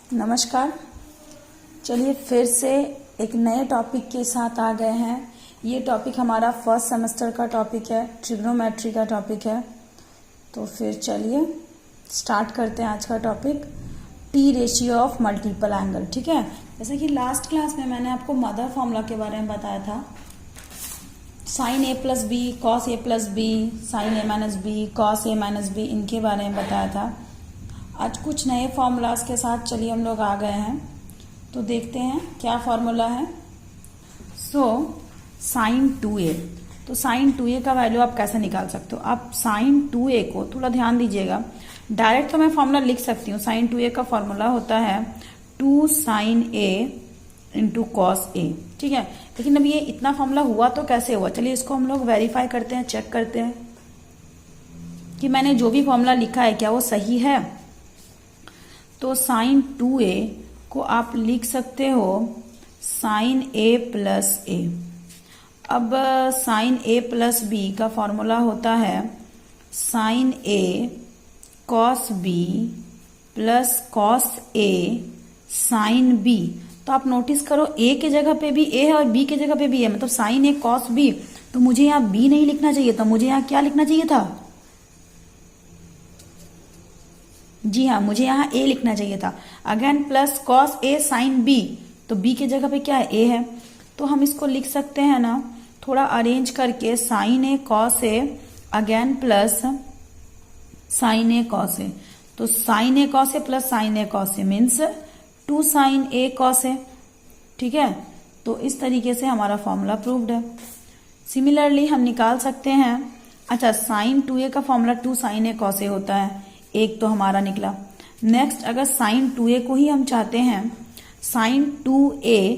नमस्कार। चलिए फिर से एक नए टॉपिक के साथ आ गए हैं। ये टॉपिक हमारा फर्स्ट सेमेस्टर का टॉपिक है, ट्रिग्नोमेट्री का टॉपिक है। तो फिर चलिए स्टार्ट करते हैं आज का topic, T ratio of multiple angle. ठीक है, जैसे कि लास्ट क्लास में मैंने आपको मदर फॉर्मूला के बारे में बताया था, sign A plus B cos A plus B, sign A minus B cos A minus B, इनके बारे में बताया था। आज कुछ नए फॉर्मूलाज के साथ चलिए हम लोग आ गए हैं, तो देखते हैं क्या फॉर्मूला है। साइन 2a, तो साइन 2a का वैल्यू आप कैसे निकाल सकते हो। आप साइन 2a को थोड़ा ध्यान दीजिएगा, डायरेक्ट तो मैं फॉर्मूला लिख सकती हूँ। साइन 2a का फॉर्मूला होता है 2 sine a into cos A. ठीक है, लेकिन अब ये इतना फॉर्मूला हुआ तो कैसे हुआ, चलिए इसको हम लोग वेरीफाई करते हैं, चेक करते हैं कि मैंने जो भी फॉर्मूला लिखा है क्या वो सही है। तो साइन 2a को आप लिख सकते हो साइन a प्लस ए। अब साइन a प्लस बी का फॉर्मूला होता है sine a cos b plus cos a sine b। तो आप नोटिस करो a के जगह पे भी a है और b के जगह पे भी है, मतलब साइन a कॉस b। तो मुझे यहाँ b नहीं लिखना चाहिए था, मुझे यहाँ क्या लिखना चाहिए था। जी हाँ, मुझे यहाँ a लिखना चाहिए था। Again plus cos a sine b, तो b के जगह पे क्या है, a है। तो हम इसको लिख सकते हैं ना थोड़ा अरेंज करके, sine a cos a again plus sine a cos a। तो sine a cos a plus sine a cos a means 2 sine a cos a। ठीक है, तो इस तरीके से हमारा फॉर्मूला प्रूव्ड है। सिमिलरली हम निकाल सकते हैं, अच्छा साइन 2a का formula 2 sine a cos a होता है, एक तो हमारा निकला। नेक्स्ट अगर साइन 2a को ही हम चाहते हैं, साइन 2a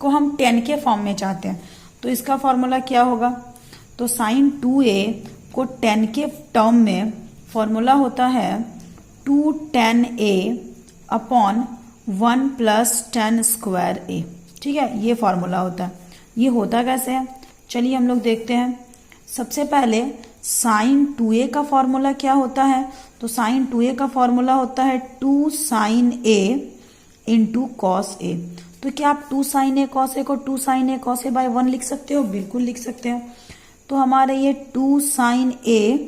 को हम 10 के फॉर्म में चाहते हैं, तो इसका फॉर्मूला क्या होगा। तो साइन 2a को 10 के टर्म में फॉर्मूला होता है 2 10a upon 1 plus 10 square a। ठीक है, ये फॉर्मूला होता है। ये होता कैसे है, चलिए हम लोग देखते हैं। सबसे पहले साइन 2a का फॉर्मूला क्या होता है, तो साइन 2a का फॉर्मूला होता है 2 sine a into cos a। तो क्या आप 2 साइन a कॉस a को 2 sine a cos a by 1 लिख सकते हो, बिल्कुल लिख सकते हैं। तो हमारे ये 2 sine a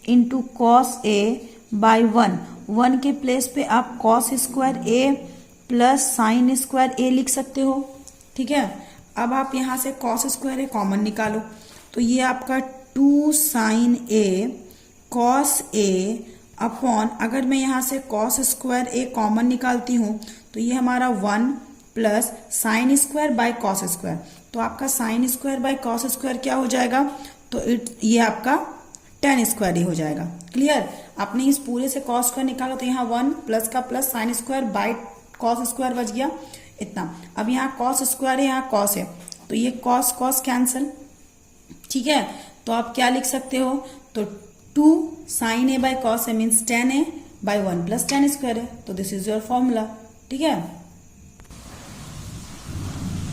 into cos a by 1 के प्लेस पे आप cos square a plus sine square a लिख सकते हो। ठीक है, अब आप यहां से कॉस स्क्वायर a कॉमन निकालो, तो ये आपका 2 sine a cos a upon, अगर मैं यहाँ से कॉस स्क्वायर a कॉमन निकालती हूँ तो ये हमारा 1 plus sine square by cos square. तो आपका sine square by cos square क्या हो जाएगा, तो ये आपका टेन स्क्वायर ही हो जाएगा। क्लियर, आपने इस पूरे से कॉस स्क्वायर निकाला तो यहाँ 1 प्लस का plus sine square by cos square बच गया इतना। अब यहाँ कॉस स्क्वायर है, यहाँ कॉस है, तो ये कॉस कॉस कैंसिल। ठीक है, तो आप क्या लिख सकते हो, तो 2 sine a by cos a means 10a by 1 plus 10 square है। तो दिस इज योर फॉर्मूला। ठीक है,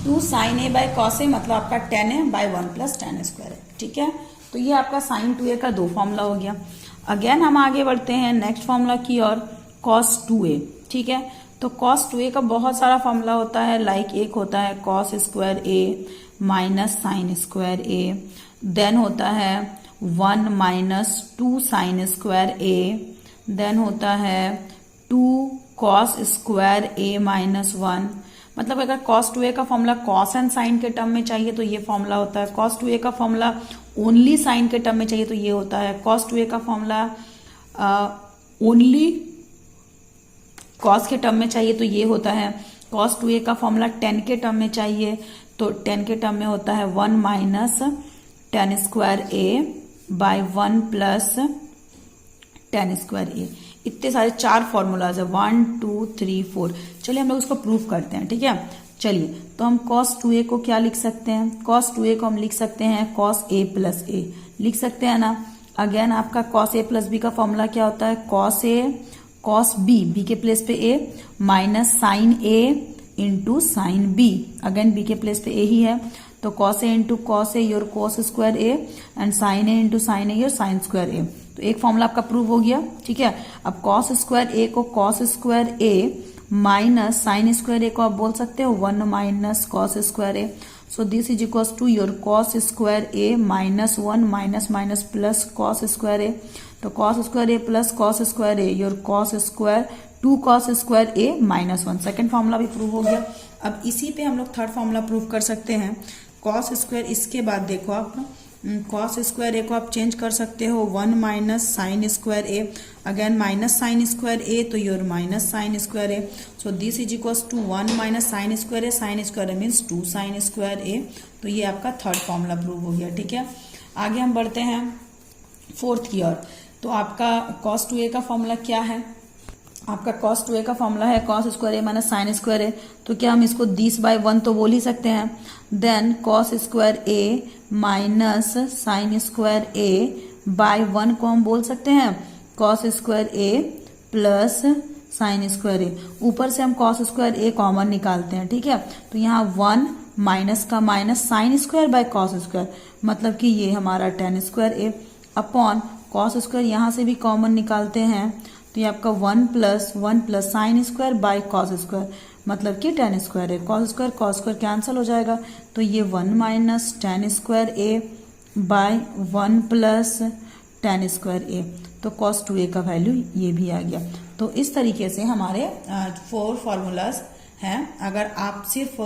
2 sine a by cos a मतलब आपका 10a बाय 1 प्लस 10 स्क्वायर है। ठीक है, तो ये आपका साइन 2a का 2 फॉर्मूला हो गया। अगेन हम आगे बढ़ते हैं नेक्स्ट फॉर्मूला की और, कॉस 2a। ठीक है, तो कॉस 2a का बहुत सारा फॉर्मूला होता है, लाइक एक होता है cos square a minus sine square a, then होता है 1 minus 2 sine square a, then होता है 2 कॉस स्क्वायर a माइनस 1। मतलब अगर कॉस 2a का फॉर्मूला कॉस एंड साइन के टर्म में चाहिए तो ये फॉर्मूला होता है, कॉस 2a का फॉर्मूला ओनली साइन के टर्म में चाहिए तो ये होता है, कॉस 2a का फॉर्मूला ओनली कॉस के टर्म में चाहिए तो ये होता है, कॉस 2a का फॉर्मूला 10 के टर्म में चाहिए तो 10 के टर्म में होता है 1 minus 10 square a by 1 plus 10 square a। इतने सारे 4 फॉर्मूलाज है, 1 2 3 4। चलिए हम लोग उसको प्रूव करते हैं। ठीक है, चलिए तो हम cos 2a को क्या लिख सकते हैं, cos 2a को हम लिख सकते हैं cos a प्लस a, लिख सकते हैं ना। अगेन आपका cos a प्लस b का फॉर्मूला क्या होता है, cos a cos b के प्लेस पे a minus sine a into sine b, again b के प्लेस पे a ही है, तो cos a into cos a your cos square a and sin a into sin a your sin square a। तो एक formula आपका prove हो गया। ठीक है, अब कॉस स्क्वायर ए को cos square A minus sine square A को आप बोल सकते हो 1 minus cos square A. So this is equals to your cos square A minus 1 minus minus plus cos square A. तो cos square A plus cos square A, your cos square 2 cos square A minus 1। Second formula भी prove हो गया। अब इसी पे हम लोग third formula prove कर सकते हैं। कॉस स्क्वायर, इसके बाद देखो आप कॉस स्क्वायर ए को आप चेंज कर सकते हो 1 minus sine square A, again minus sine square A, तो your minus sine square A. So this is equals to 1 minus sine square A, sine square A means 2 sine square A. तो ये आपका third formula prove हो गया। ठीक है, आगे हम बढ़ते हैं फोर्थ की ओर। तो आपका कॉस 2a का फॉर्मूला क्या है? आपका cos 2a का फॉर्मूला है cos square A minus sine square A. तो क्या हम इसको 10/1 तो बोल ही सकते हैं। Then cos square A minus sine square A bye 1 को हम बोल सकते हैं cos square A plus sine square ए। ऊपर से हम cos स्क्वायर ए कॉमन निकालते हैं। ठीक है, तो यहाँ 1 माइनस का minus sine square by cos square, मतलब कि ये हमारा tan स्क्वायर ए अपॉन cos स्क्वायर यहाँ से भी कॉमन निकालते हैं, तो ये आपका 1 plus sine square by cos square, मतलब कि tan स्क्वायर है। कॉस स्क्वायर कैंसिल हो जाएगा, तो ये 1 minus tan square A bye 1 plus tan square A. तो cos 2a का वैल्यू ये भी आ गया। तो इस तरीके से हमारे 4 फॉर्मूलाज हैं। अगर आप सिर्फ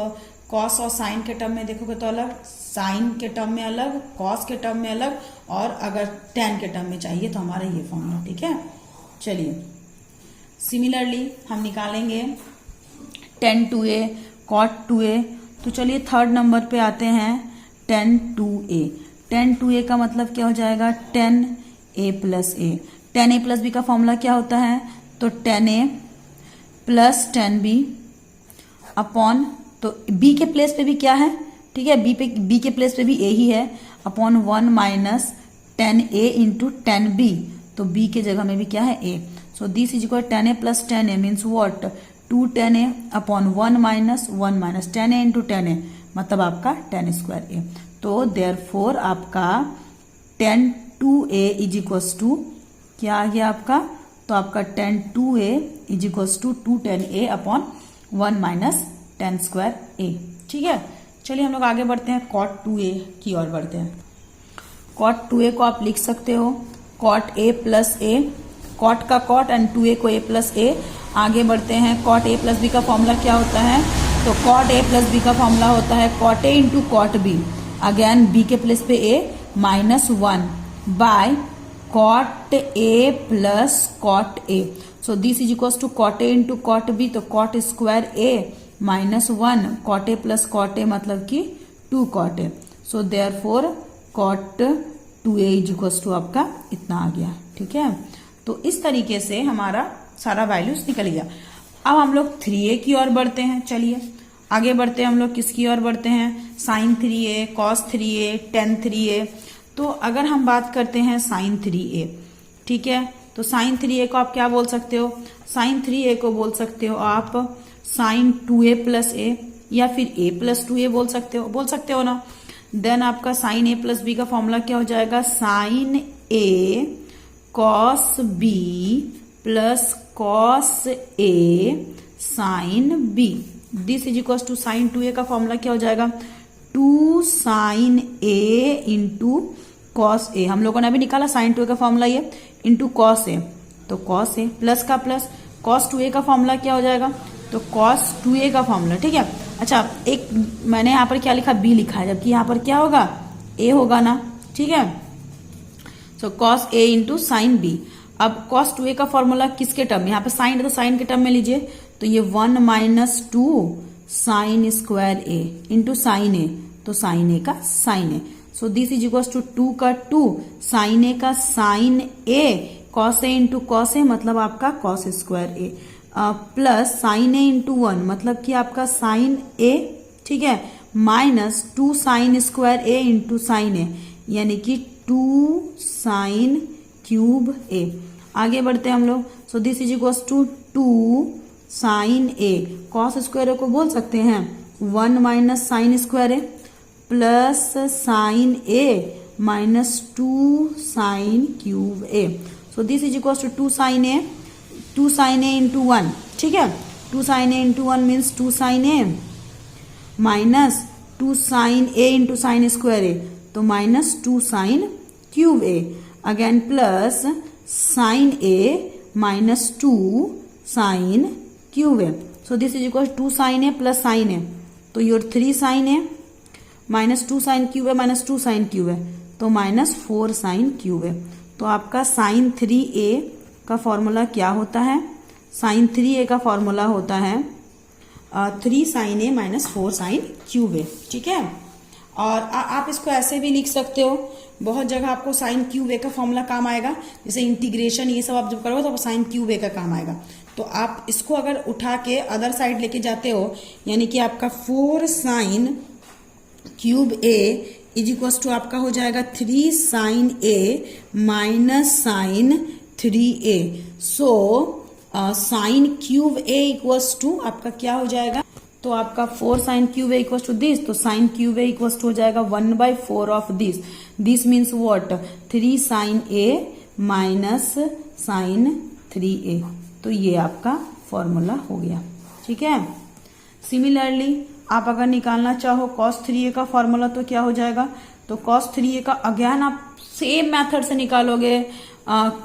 कॉस और साइन के टर्म में देखोगे तो अलग, साइन के टर्म में अलग, कॉस के टर्म में अलग, और अगर tan के टर्म में चाहिए तो हमारा ये फॉर्मूला। ठीक है, चलिए सिमिलरली हम निकालेंगे tan 2a cot 2a। तो चलिए थर्ड नंबर पे आते हैं tan 2a। tan 2a का मतलब क्या हो जाएगा? tan a plus a। tan a plus b का फॉर्मूला क्या होता है? तो tan a plus tan b upon, तो b के प्लेस पे भी क्या है? ठीक है, b के प्लेस पे भी a ही है, upon 1 minus tan a into tan b। तो b के जगह में भी क्या है? a। So this is equal tan a plus tan a means what? 2 tan a upon 1 minus tan a into tan a, मतलब आपका tan स्क्वायर a। तो देयरफॉर आपका tan 2a is equals to क्या आ गया आपका? तो आपका tan 2a is equals to 2 tan a upon 1 minus tan square a। ठीक है, चलिए हम लोग आगे बढ़ते हैं, cot 2a की ओर बढ़ते हैं। cot 2a को आप लिख सकते हो cot a plus a, cot का cot एंड 2a को a प्लस a। आगे बढ़ते हैं, cot a प्लस b का फॉर्मूला क्या होता है? तो cot a प्लस b का फॉर्मूला होता है cot a into cot b, again b के प्लेस पे a minus 1 by cot a plus cot a। So this is equals to cot a into cot b, तो cot square a minus 1 cot a plus cot a, मतलब कि 2 cot a। So therefore cot 2a is equals to आपका इतना आ गया। ठीक है, तो इस तरीके से हमारा सारा वैल्यूज निकल गया। अब हम लोग 3a की ओर बढ़ते हैं। चलिए आगे बढ़ते हैं, हम लोग किसकी ओर बढ़ते हैं? Sine 3a, cos 3a, tan 3a। तो अगर हम बात करते हैं साइन 3a, ठीक है, तो साइन 3a को आप क्या बोल सकते हो? साइन 3a को बोल सकते हो आप साइन 2a प्लस a, या फिर a प्लस 2a बोल सकते हो ना। देन आपका साइन a प्लस b का फॉर्मूला क्या हो जाएगा? Sine a cos b plus cos a sine b। This is equal to sine 2a का फॉर्मूला क्या हो जाएगा? 2 sine a into cos a। हम लोगों ने अभी निकाला साइन 2a का फॉर्मूला ये, इंटू कॉस a, तो कॉस a प्लस का प्लस कॉस 2a का फॉर्मूला क्या हो जाएगा? तो कॉस 2a का फॉर्मूला। ठीक है, अच्छा एक मैंने यहाँ पर क्या लिखा? b लिखा है, जबकि यहाँ पर क्या होगा? a होगा ना। ठीक है, so cos a into sine b। अब cos 2a का फॉर्मूला किसके टर्म में? यहाँ पे साइन है तो साइन के टर्म में लीजिए, तो ये 1 minus 2 sine square a into sine a, तो साइन a का sine a। So this is equal to 2 का 2 साइन a का sine a, cos a into cos a, मतलब आपका cos square a, plus sine a into 1, मतलब कि आपका sine a। ठीक है, minus 2 sine square a into sine a, यानी कि 2 साइन क्यूब a। आगे बढ़ते हैं हम लोग, so this is equal to 2 sine a, cos square को बोल सकते हैं 1 minus sine square a plus sine a minus 2 sine cube a. So this is equals to 2 sine a, 2 sine a into 1. ठीक है, 2 sine a into 1 means 2 sine a minus 2 sine a into sine square a, तो minus 2 sine cube a, again plus sine a minus 2 sine cube a. So this is equals to 2 sine a plus sine a, तो your 3 sine a minus 2 sine cube a minus 2 sine cube a, तो minus 4 sine cube a. तो आपका sin 3a का formula क्या होता है? sin 3a का formula होता है 3 sin a minus 4 sin cube a. ठीक है, और आप इसको ऐसे भी लिख सकते हो, बहुत जगह आपको साइन क्यूब ए का फॉर्मूला काम आएगा, जैसे इंटीग्रेशन ये सब आप जब करोगे तो साइन क्यूब ए का काम आएगा। तो आप इसको अगर उठा के अदर साइड लेके जाते हो, यानी कि आपका 4 sine cube A is equals to आपका हो जाएगा 3 sine A minus sine 3a। So sine cube A equals to आपका क्या हो जाएगा? तो आपका 4 sine cube A equals to this, तो sine cube A equals to हो जाएगा 1/4 of this. This means what? 3 sine A minus sine 3a। तो ये आपका फॉर्मूला हो गया। ठीक है, सिमिलरली आप अगर निकालना चाहो cos 3a का फॉर्मूला तो क्या हो जाएगा? तो cos 3a का अगेन आप सेम मेथड से निकालोगे,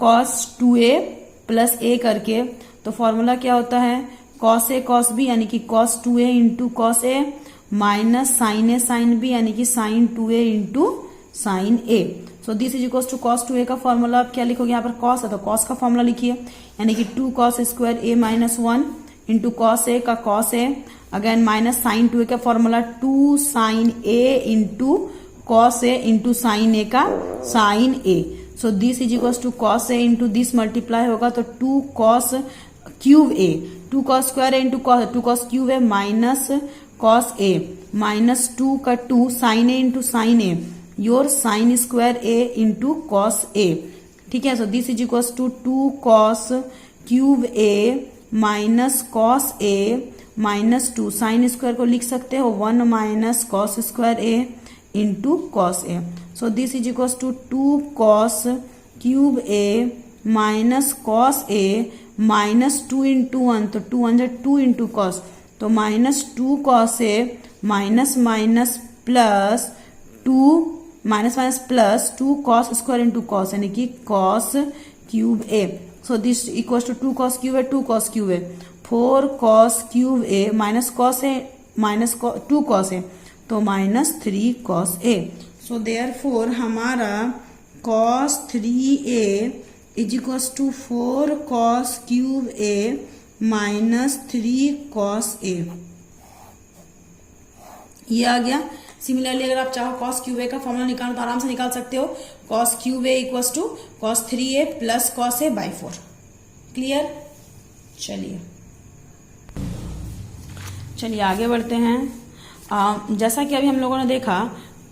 cos 2a प्लस a करके। तो फॉर्मूला क्या होता है? cos a cos b यानी कि cos 2a into cos a minus sine a sine b यानी कि sine 2a into sine a। So this is equals to cos 2a का फॉर्मूला आप क्या लिखोगे? यहाँ पर cos है तो cos का फॉर्मूला लिखिए, यानी कि 2 cos square a minus 1 into cos a का cos a, again minus sine 2a का formula 2 sine a into cos a into sine a का sine a। So this is equals to cos a into this multiply होगा तो 2 cos cube a, 2 cos square a into cos, 2 cos cube a minus cos a minus 2 का 2 sine a into sine a, your sine square a into cos a। ठीक है, so this is equals to 2 cos cube a minus cos a minus 2 sine square को लिख सकते हो 1 minus cos square a into cos a। So this is equals to 2 cos cube a minus cos a minus 2 into 1, तो 2 1 2 into cos, तो minus 2 cos a minus minus plus 2 minus minus plus 2 cos square into cos यानी कि cos cube a। So this equals to 2 cos cube a 2 cos cube a, 4 cos cube a minus cos a minus 2 cos a, तो minus 3 cos a। So therefore हमारा cos 3a is equals to 4 cos cube a minus 3 cos a, ये आ गया। Similarly अगर आप चाहो cos cube a का formula निकालना तो आराम से निकाल सकते हो, cos cube a equals to cos 3a plus cos a by 4। Clear? चलिए आगे बढ़ते हैं। जैसा कि अभी हम लोगों ने देखा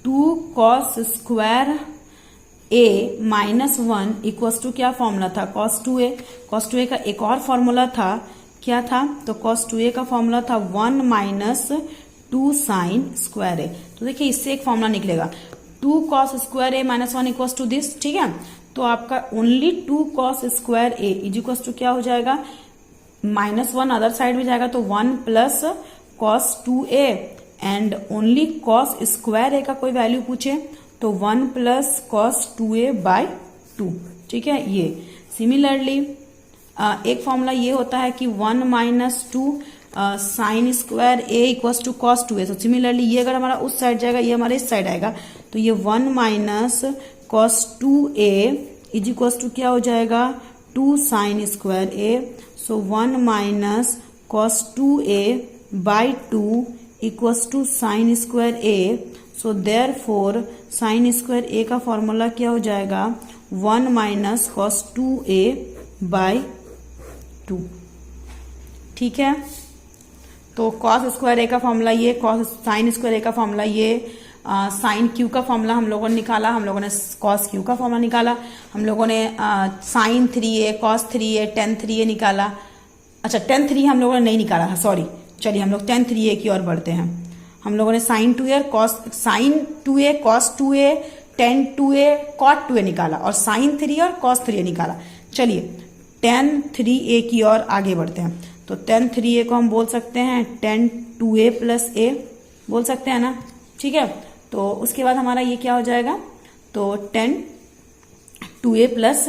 2 cos square a minus 1 equals to क्या फॉर्मूला था? cos 2a। cos 2a का एक और फॉर्मूला था, क्या था? तो cos 2a का फॉर्मूला था 1 माइनस 2 साइन स्क्वायर a। तो देखिए इससे एक फॉर्मूला निकलेगा 2 cos square a minus 1 equals to this. ठीक है, तो आपका only 2 cos square a is equals to क्या हो जाएगा? माइनस 1 अदर साइड में जाएगा तो 1 plus cos 2a and only cos square a का कोई वैल्यू पूछे तो 1 प्लस cos 2a बाई 2। ठीक है, ये सिमिलरली एक फॉर्मूला ये होता है कि 1 minus 2 sine square a equals to cos 2a। तो सिमिलरली ये अगर हमारा उस साइड जाएगा, ये हमारे इस साइड आएगा, तो ये 1 minus cos 2a is equals to क्या हो जाएगा? 2 sine square a। So 1 minus cos 2a by 2 equals to sine square a। So therefore sine square a का फॉर्मूला क्या हो जाएगा? 1 माइनस cos 2a बाई 2। ठीक है, तो cos स्क्वायर a का फॉर्मूला ये, cos साइन स्क्वायर a का फॉर्मूला ये, साइन क्यू का फॉर्मूला हम लोगों ने निकाला, हम लोगों ने cos क्यू का फॉर्मूला निकाला, हम लोगों ने sign 3a cos 3a tan 3a निकाला। अच्छा tan 3 हम लोगों ने नहीं निकाला था, सॉरी। चलिए हम लोग tan 3a की ओर बढ़ते हैं। हम लोगों ने sign 2a cos 2a tan 2a cot 2a निकाला और sin 3 और cos 3a निकाला। चलिए tan 3a की ओर आगे बढ़ते हैं। तो tan 3a को हम बोल सकते हैं tan 2a प्लस a, बोल सकते हैं ना, ठीक है। तो उसके बाद हमारा ये क्या हो जाएगा, तो tan 2a plus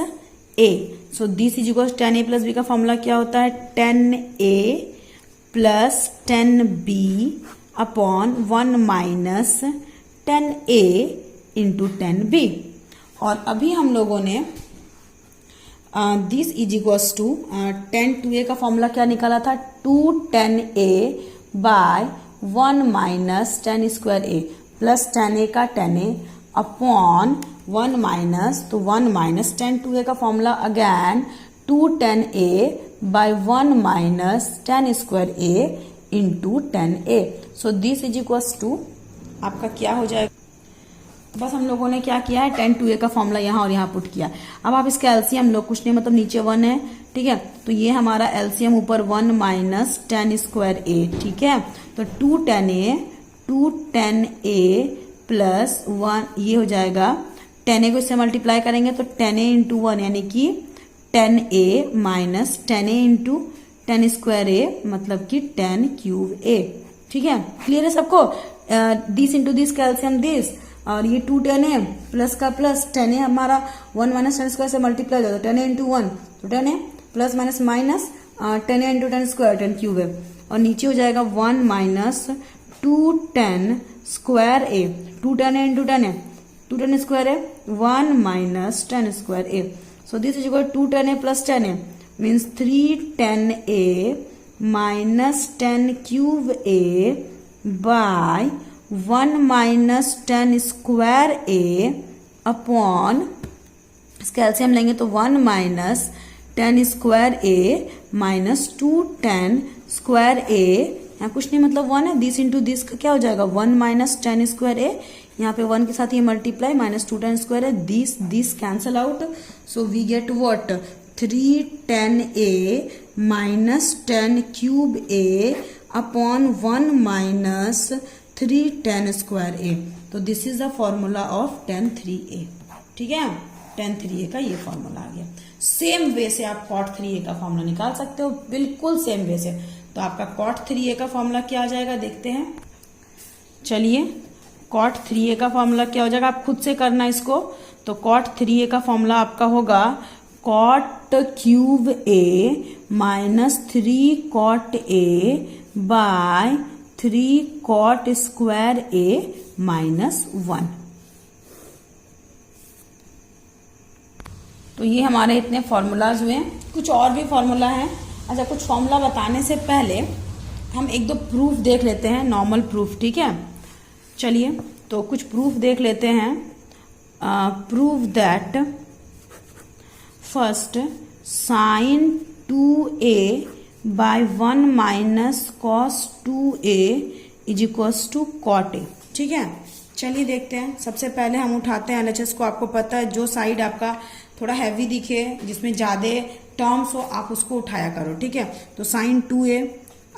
a। So this is equal tan a plus b का फॉर्मूला क्या होता है, tan a plus tan b upon 1 minus tan a into tan b। और अभी हम लोगों ने this is equals to tan 2a का फॉर्मूला क्या निकाला था, 2 tan a by 1 minus tan square a plus tan a का tan a अपॉन 1 माइनस, तो 1 माइनस tan 2a का formula again 2 tan a by 1 minus tan square a into tan a। So this is equals to आपका क्या हो जाएगा, बस हम लोगों ने क्या किया है, tan 2a का फॉर्मूला यहाँ और यहाँ पुट किया। अब आप इसका एलसीएम लो, कुछ नहीं मतलब नीचे 1 है, ठीक है। तो ये हमारा एलसीएम ऊपर 1 माइनस tan स्क्वायर a, ठीक है। तो 2 tan a प्लस 1 ये हो जाएगा, tan a को इससे मल्टीप्लाई करेंगे तो tan a इंटू 1 यानी कि tan a minus tan a into tan square a मतलब कि tan क्यूब a, ठीक है। क्लियर है सबको, this into this calcium this, और ये 2 tan a प्लस का प्लस tan a हमारा 1 माइनस tan स्क्वायर से मल्टीप्लाई हो जाता है, tan a इंटू 1 तो tan a plus minus minus tan a into tan square tan cube a, और नीचे हो जाएगा 1 minus 2 tan square a, 2 tan a into tan a, 2 tan square a 1 minus tan square a। So this is equal 2 tan a plus tan a means 3 tan a minus tan cube a by 1 minus tan square a upon, इसका LCM लेंगे तो 1 minus tan square a minus 2 tan square a, यहाँ कुछ नहीं मतलब 1 है, this into this क्या हो जाएगा 1 माइनस tan स्क्वायर a, यहाँ पे 1 के साथ ये मल्टीप्लाई माइनस 2 tan स्क्वायर है, this cancel out. So we get what 3 tan a minus tan cube a upon 1 minus 3 tan square a। तो this is the formula of tan 3a, ठीक है। tan 3a का ये formula आ गया। Same way से आप cot 3a का formula निकाल सकते हो, बिल्कुल सेम वे से। तो आपका cot 3a का फॉर्मूला क्या आ जाएगा, देखते हैं। चलिए cot 3a का फॉर्मूला क्या हो जाएगा, आप खुद से करना इसको। तो cot 3a का फॉर्मूला आपका होगा cot cube a minus 3 cot a by 3 cot square a minus 1। तो ये हमारे इतने फॉर्मूलाज हुए। कुछ और भी फॉर्मूला है। अच्छा, कुछ फॉर्मूला बताने से पहले हम एक दो प्रूफ देख लेते हैं, नॉर्मल प्रूफ, ठीक है। चलिए तो कुछ प्रूफ देख लेते हैं। Proof that first sine 2a by 1 minus cos 2a is equals to cot a, ठीक है। चलिए देखते हैं। सबसे पहले हम उठाते हैं एलएचएस को। आपको पता है जो साइड आपका थोड़ा हैवी दिखे, जिसमें ज्यादा टर्म्स हो, आप उसको उठाया करो, ठीक है। तो साइन 2a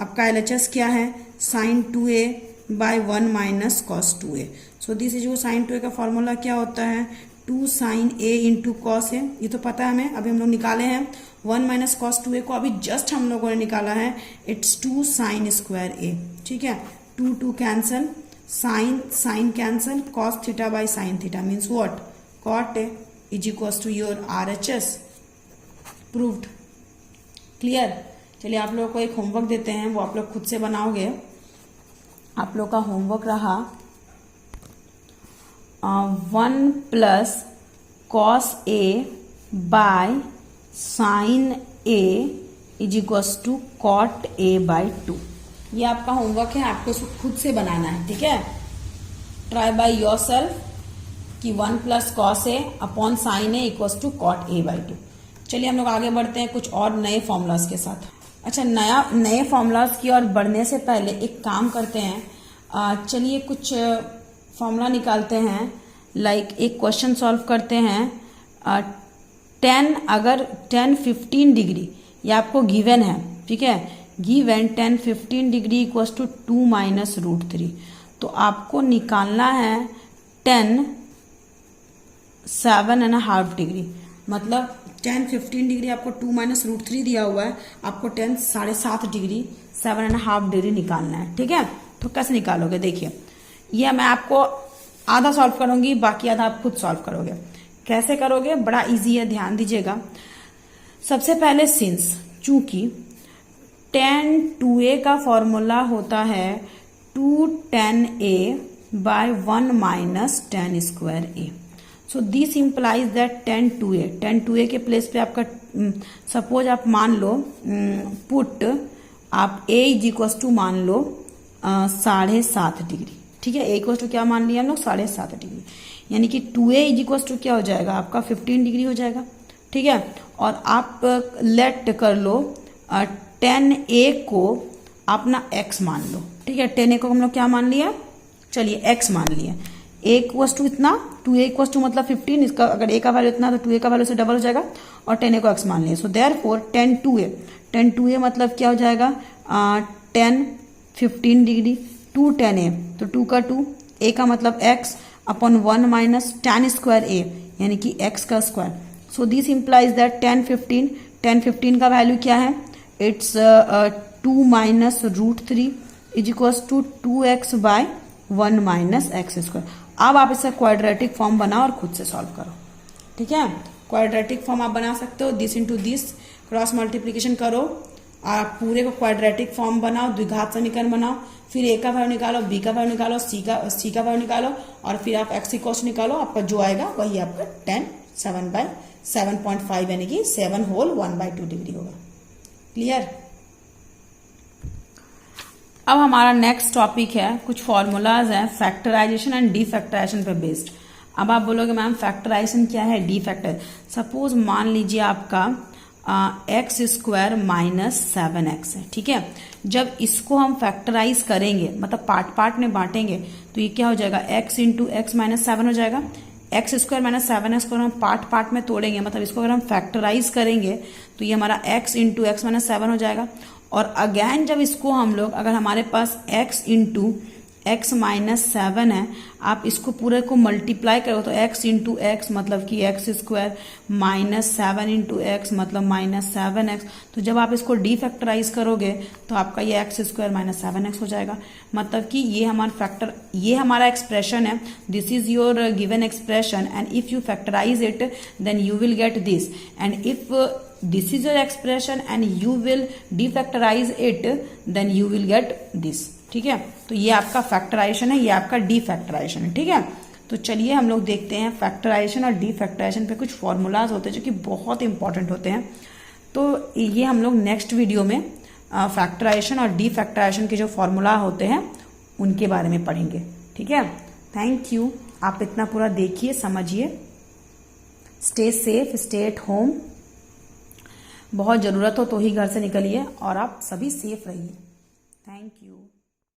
आपका एलएचएस क्या है, sine 2a by 1 minus cos 2a। So this is वो साइन 2a का फॉर्मूला क्या होता है, 2 sine a into cos a। ये तो पता है हमें, अभी हम लोग निकाले हैं। 1 माइनस कॉस 2a को अभी जस्ट हम लोगों ने निकाला है, इट्स 2 साइन स्क्वायर a, ठीक है। 2 cancel, sine cancel, cos theta by sine theta means what, cot a is equals to your RHS। Proved, clear. चलिए आप लोगों को एक होमवर्क देते हैं, वो आप लोग खुद से बनाओगे। आप लोग का होमवर्क रहा 1 plus cos a by sine a is equals to cot a by 2। ये आपका होमवर्क है, आपको इसको खुद से बनाना है, ठीक है। ट्राई बाय योर सेल्फ कि 1 plus cos a upon sine a equals to cot a by 2। चलिए हम लोग आगे बढ़ते हैं कुछ और नए फॉर्मूलाज के साथ। अच्छा, नए फॉर्मूलाज की ओर बढ़ने से पहले एक काम करते हैं। चलिए कुछ फॉर्मूला निकालते हैं, लाइक एक क्वेश्चन सॉल्व करते हैं। 10 अगर 10 15 डिग्री ये आपको गिवन है, ठीक है। Given 10 15 degree equals to 2 minus root 3। तो आपको निकालना है 10 7.5 डिग्री, मतलब 10-15 डिग्री आपको 2 माइनस रूट 3 दिया हुआ है, आपको 7.5 डिग्री 7.5 डिग्री निकालना है। ठीक है, तो कैसे निकालोगे, देखिए ये मैं आपको आधा सॉल्व करूंगी, बाकी आधा आप खुद सॉल्व करोगे। कैसे करोगे, बड़ा इजी है, ध्यान दीजिएगा। सबसे पहले सिंस चूंकि tan 2a का फॉर्मूला होता है 2 tan a by 1 minus tan square a, so this implies that tan 2a के प्लेस पे आपका सपोज आप मान लो पुट आप a इज इक्वल टू मान लो 7.5 डिग्री। ठीक है, a इक्वल टू क्या मान लिया हम लोग, 7.5 डिग्री, यानी कि 2a इज इक्वल टू क्या हो जाएगा आपका 15 डिग्री हो जाएगा। ठीक है, और आप लेट कर लो tan a को अपना x मान लो। ठीक है, tan a को हम लोग क्या मान लिया, चलिए x मान लिया। a इक्वल टू इतना, 2a इक्वल टू मतलब 15, इसका अगर a का वैल्यू इतना तो 2a का वैल्यू से डबल हो जाएगा, और tan a को x मान लिया। सो देयरफॉर tan 2a मतलब क्या हो जाएगा 15 डिग्री, 2 tan a तो 2 का 2, a का मतलब x upon 1 minus tan square a यानी कि x का square. So this implies that tan 15 का वैल्यू क्या है, it's 2 minus root 3 is equal to 2x by 1 minus x square. अब आप इसका क्वाड्रेटिक फॉर्म बनाओ और खुद से सॉल्व करो। ठीक है, क्वाड्रेटिक फॉर्म आप बना सकते हो, this into this cross multiplication करो, आप पूरे को क्वाड्रेटिक फॉर्म बनाओ, द्विघात समीकरण बनाओ, फिर a का वैल्यू निकालो, b का वैल्यू निकालो, c का वैल्यू निकालो, और फिर आप x इक्वल निकालो, आपका जो आएगा वही आपका tan 7/7.5 यानी कि 7 होल 1/2 डिग्री होगा। क्लियर। अब हमारा नेक्स्ट टॉपिक है, कुछ फॉर्मूलाज हैं फैक्टराइजेशन एंड डीफैक्टराइजेशन पे बेस्ड। अब आप बोलोगे मैम फैक्टराइजेशन क्या है, डीफैक्टर। सपोज मान लीजिए आपका एक्स स्क्वायर माइनस 7x है। ठीक है, जब इसको हम फैक्टराइज करेंगे मतलब पार्ट में बांटेंगे तो ये क्या हो जाएगा, x इंटू एक्स माइनस 7 हो जाएगा। एक्स स्क्वायर माइनस 7x को हम पार्ट में तोड़ेंगे, मतलब इसको अगर हम फैक्टराइज करेंगे तो ये हमारा x इंटू एक्स माइनस 7 हो जाएगा। और अगेन जब इसको हम लोग, अगर हमारे पास x इंटू एक्स माइनस 7 है, आप इसको पूरे को मल्टीप्लाई करो तो x इंटू एक्स मतलब कि x square minus 7 into x मतलब माइनस 7x। तो जब आप इसको डीफैक्टराइज करोगे तो आपका ये एक्स स्क्वायर माइनस 7x हो जाएगा। मतलब कि ये हमारा एक्सप्रेशन है, this is your given expression, and if you factorise it then you will get this, and if this is your expression and you will defactorize it then you will get this। ठीक है, तो ये आपका factorisation है, ये आपका डीफैक्टराइजेशन है। ठीक है, तो चलिए हम लोग देखते हैं फैक्टराइजेशन और डीफैक्टराइजेशन पे कुछ फॉर्मूलाज होते हैं जो कि बहुत इंपॉर्टेंट होते हैं। तो ये हम लोग नेक्स्ट वीडियो में फैक्टराइजेशन और डीफैक्टराइजेशन के जो फॉर्मूला होते हैं उनके बारे में पढ़ेंगे। ठीक है, थैंक यू। आप इतना पूरा देखिए, समझिए। Stay safe, stay at home. बहुत ज़रूरत हो तो ही घर से निकलिए और आप सभी सेफ रहिए। Thank you.